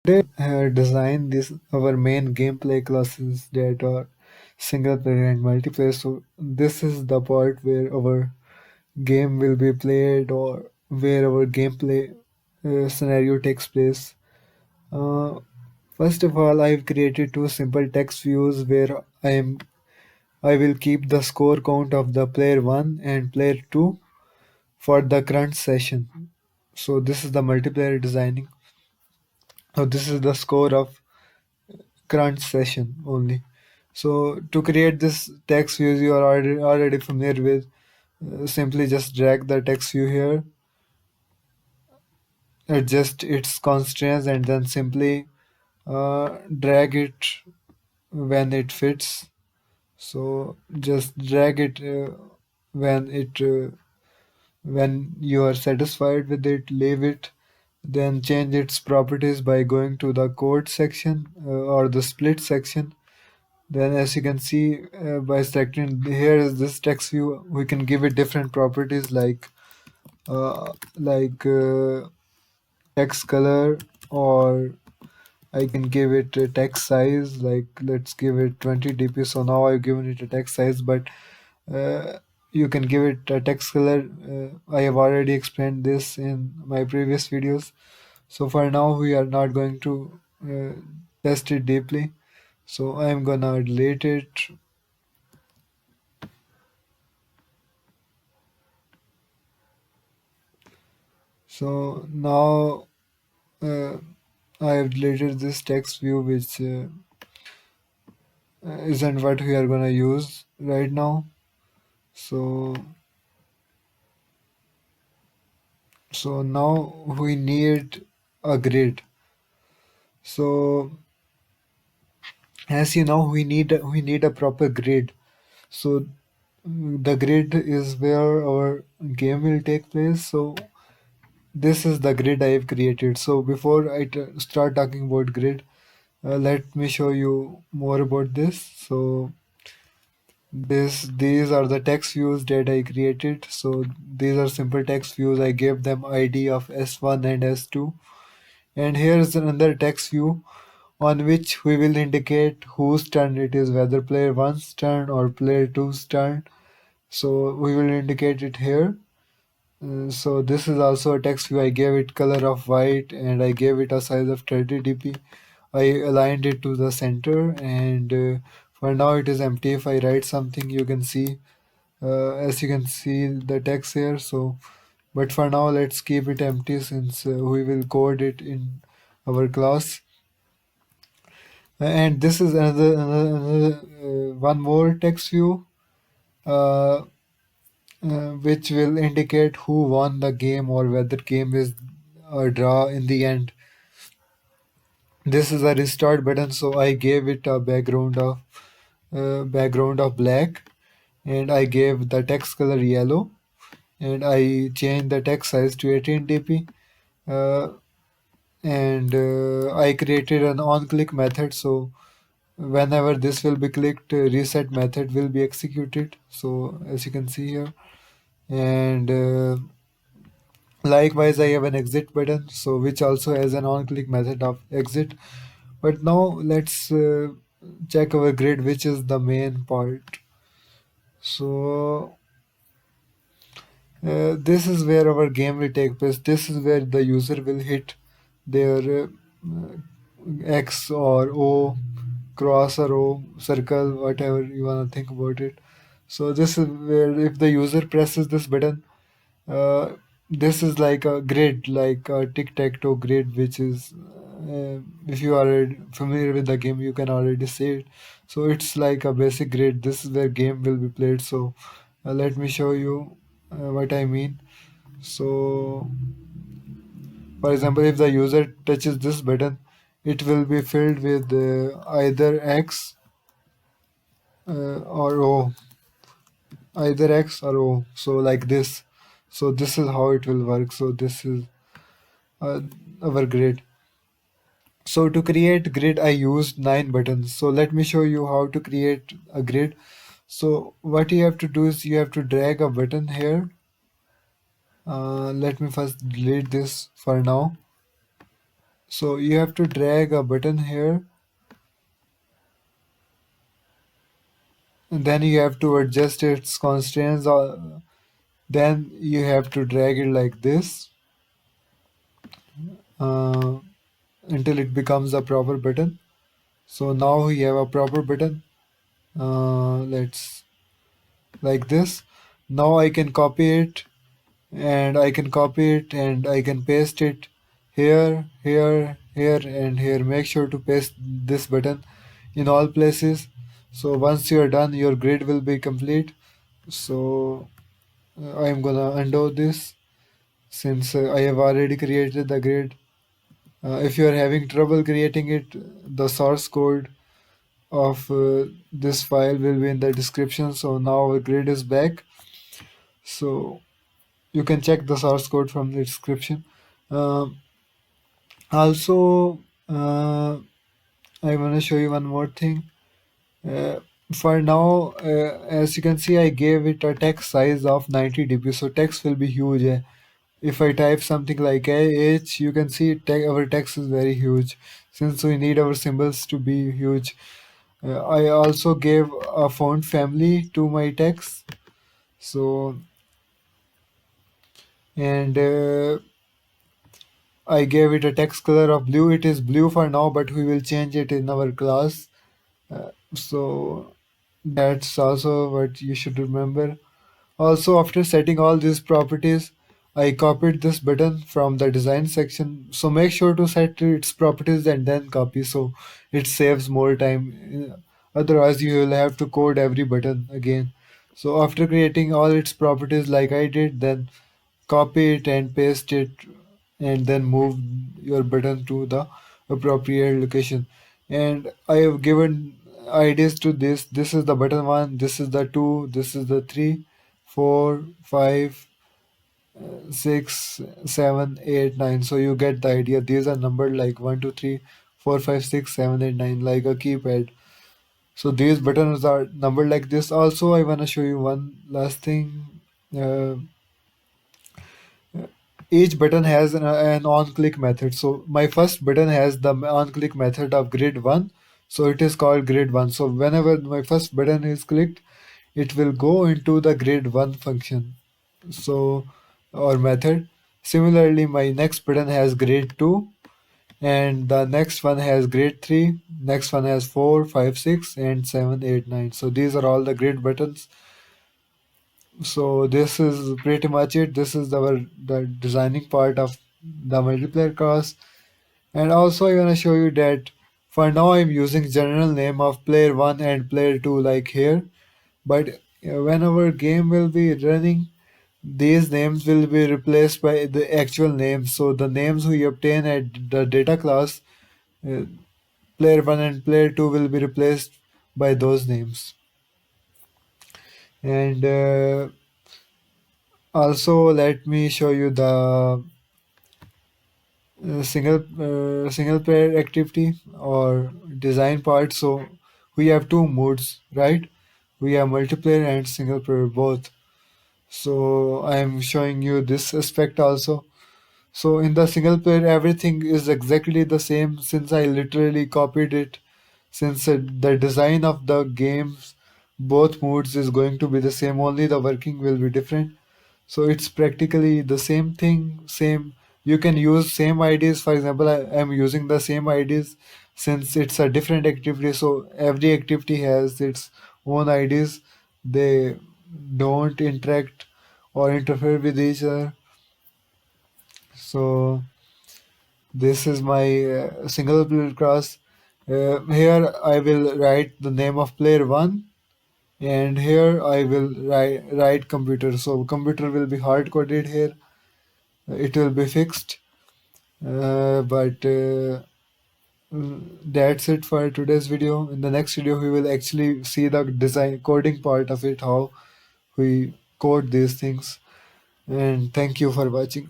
Design this our main gameplay classes that are single player and multiplayer. So this is the part where our game will be played or where our gameplay scenario takes place. Uh, First of all, I've created two simple text views where I will keep the score count of the player 1 and player 2 for the current session. So this is the multiplayer designing. So this is the score of current session only. So to create this text views you are already familiar with, simply just drag the text view here, adjust its constraints, and then simply drag it when it fits. So just drag it when it when you are satisfied with it, leave it. Then change its properties by going to the code section or the split section. Then as you can see by selecting here is this text view, we can give it different properties like text color, or I can give it a text size, like let's give it 20 dp. So now I've given it a text size, but uh, you can give it a text color. I have already explained this in my previous videos. So for now we are not going to test it deeply. So I'm gonna delete it. So now uh, I have deleted this text view, which isn't what we are gonna use right now. So now we need a grid. So as you know, we need a proper grid. So the grid is where our game will take place. So this is the grid I have created. So before I start talking about grid, let me show you more about this. So these are the text views that I created. So these are simple text views. I gave them ID of S1 and S2. And here is another text view on which we will indicate whose turn it is, whether player one's turn or player two's turn. So we will indicate it here. So this is also a text view. I gave it color of white and I gave it a size of 30 dp. I aligned it to the center, and for now it is empty. If I write something, you can see, as you can see the text here. So but for now let's keep it empty since we will code it in our class. And this is another one more text view uh, which will indicate who won the game or whether game is a draw in the end. This is a restart button, so I gave it a background of black, and I gave the text color yellow, and I changed the text size to 18 dp. Uh, and I created an on-click method, so whenever this will be clicked, reset method will be executed. So as you can see here, and likewise I have an exit button, so which also has an on-click method of exit. But now let's check our grid, which is the main part. So this is where our game will take place. This is where the user will hit their X or O, cross or O, circle, whatever you want to think about it. So this is where if the user presses this button, uh, this is like a grid, like a tic-tac-toe grid, which is, if you are familiar with the game, you can already see it. So it's like a basic grid. This is where game will be played. So let me show you what I mean. So for example, if the user touches this button, it will be filled with either X or O, either X or O. So like this. So this is how it will work. So this is uh, our grid. So to create grid, I used 9 buttons. So let me show you how to create a grid. So what you have to do is you have to drag a button here. Let me first delete this for now. So you have to drag a button here, and then you have to adjust its constraints. Then you have to drag it like this uh, until it becomes a proper button. So now we have a proper button. Let's like this. Now I can copy it, and I can copy it and I can paste it here, here, here, and here. Make sure to paste this button in all places. So once you are done, your grid will be complete. So I am gonna undo this since I have already created the grid. If you are having trouble creating it, the source code of this file will be in the description. So now our grid is back. So you can check the source code from the description. Um Also, I want to show you one more thing. Uh, for now, as you can see, I gave it a text size of 90 dp, so text will be huge. If I type something like AH, you can see our text is very huge since we need our symbols to be huge. I also gave a font family to my text. So, and I gave it a text color of blue. It is blue for now, but we will change it in our class. So that's also what you should remember. Also, after setting all these properties, I copied this button from the design section. So make sure to set its properties and then copy so it saves more time. Otherwise, you will have to code every button again. So after creating all its properties like I did, then copy it and paste it, and then move your button to the appropriate location. And I have given IDs to this is the button 1, this is the 2, this is the 3, 4, 5, 6, 7, 8, 9. So you get the idea. These are numbered like 1, 2, 3, 4, 5, 6, 7, 8, 9, like a keypad. So these buttons are numbered like this. Also, I want to show you one last thing. uh, each button has an on-click method. So my first button has the on-click method of grid 1. So it is called grid 1. So whenever my first button is clicked, it will go into the grid 1 function. So, or method. Similarly, my next button has grid 2, and the next one has grid 3, next one has 4, 5, 6, and 7, 8, 9. So these are all the grid buttons. So this is pretty much it. This is the designing part of the multiplayer class. And also I want to show you that for now I'm using general name of player 1 and player 2 like here. But when our game will be running, these names will be replaced by the actual names. So the names we obtain at the data class, uh, player 1 and player 2 will be replaced by those names. And also let me show you the single player activity or design part. So we have two modes, right? We have multiplayer and single player both. So I am showing you this aspect also. So in the single player, everything is exactly the same since I literally copied it. Since the design of the games, both modes is going to be the same, only the working will be different. So it's practically the same thing, same. You can use same IDs. For example, I am using the same IDs since it's a different activity. So every activity has its own IDs. They don't interact or interfere with each other. So this is my single player class. Here I will write the name of player one, and here I will write computer. So computer will be hard coded here. It will be fixed. But that's it for today's video. In the next video, we will actually see the design coding part of it, how we code these things. And thank you for watching.